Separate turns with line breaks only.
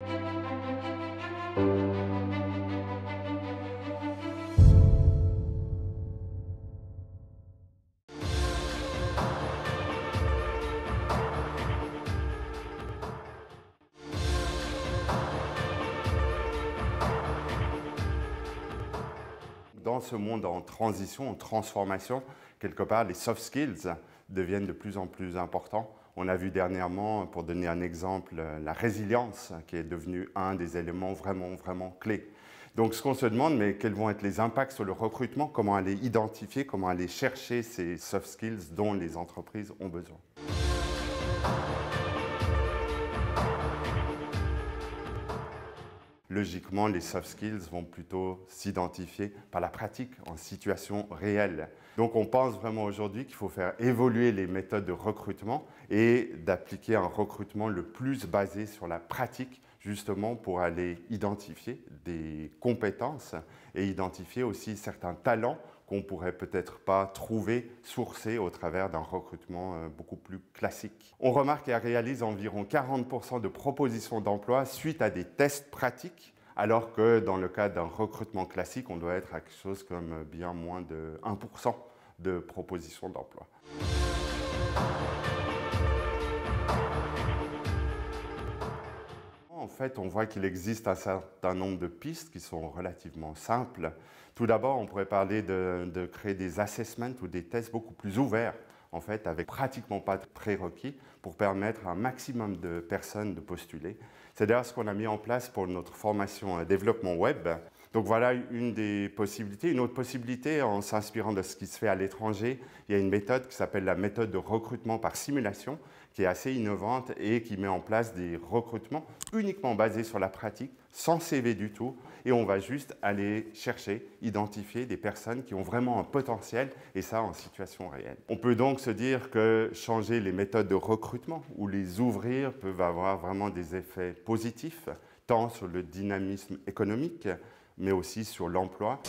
Dans ce monde en transition, en transformation, quelque part, les soft skills deviennent de plus en plus importants. On a vu dernièrement, pour donner un exemple, la résilience qui est devenue un des éléments vraiment clés. Donc ce qu'on se demande, mais quels vont être les impacts sur le recrutement, comment aller identifier, comment aller chercher ces soft skills dont les entreprises ont besoin. Logiquement, les soft skills vont plutôt s'identifier par la pratique, en situation réelle. Donc on pense vraiment aujourd'hui qu'il faut faire évoluer les méthodes de recrutement et d'appliquer un recrutement le plus basé sur la pratique, justement pour aller identifier des compétences et identifier aussi certains talents qu'on ne pourrait peut-être pas trouver, sourcés au travers d'un recrutement beaucoup plus classique. On remarque qu'elle réalise environ 40% de propositions d'emploi suite à des tests pratiques, alors que dans le cas d'un recrutement classique, on doit être à quelque chose comme bien moins de 1% de propositions d'emploi. En fait, on voit qu'il existe un certain nombre de pistes qui sont relativement simples. Tout d'abord, on pourrait parler de créer des assessments ou des tests beaucoup plus ouverts, en fait, avec pratiquement pas de prérequis pour permettre à un maximum de personnes de postuler. C'est d'ailleurs ce qu'on a mis en place pour notre formation développement web. Donc voilà une des possibilités. Une autre possibilité, en s'inspirant de ce qui se fait à l'étranger, il y a une méthode qui s'appelle la méthode de recrutement par simulation, qui est assez innovante et qui met en place des recrutements uniquement basés sur la pratique, sans CV du tout, et on va juste aller chercher, identifier des personnes qui ont vraiment un potentiel, et ça en situation réelle. On peut donc se dire que changer les méthodes de recrutement ou les ouvrir peuvent avoir vraiment des effets positifs, tant sur le dynamisme économique, mais aussi sur l'emploi.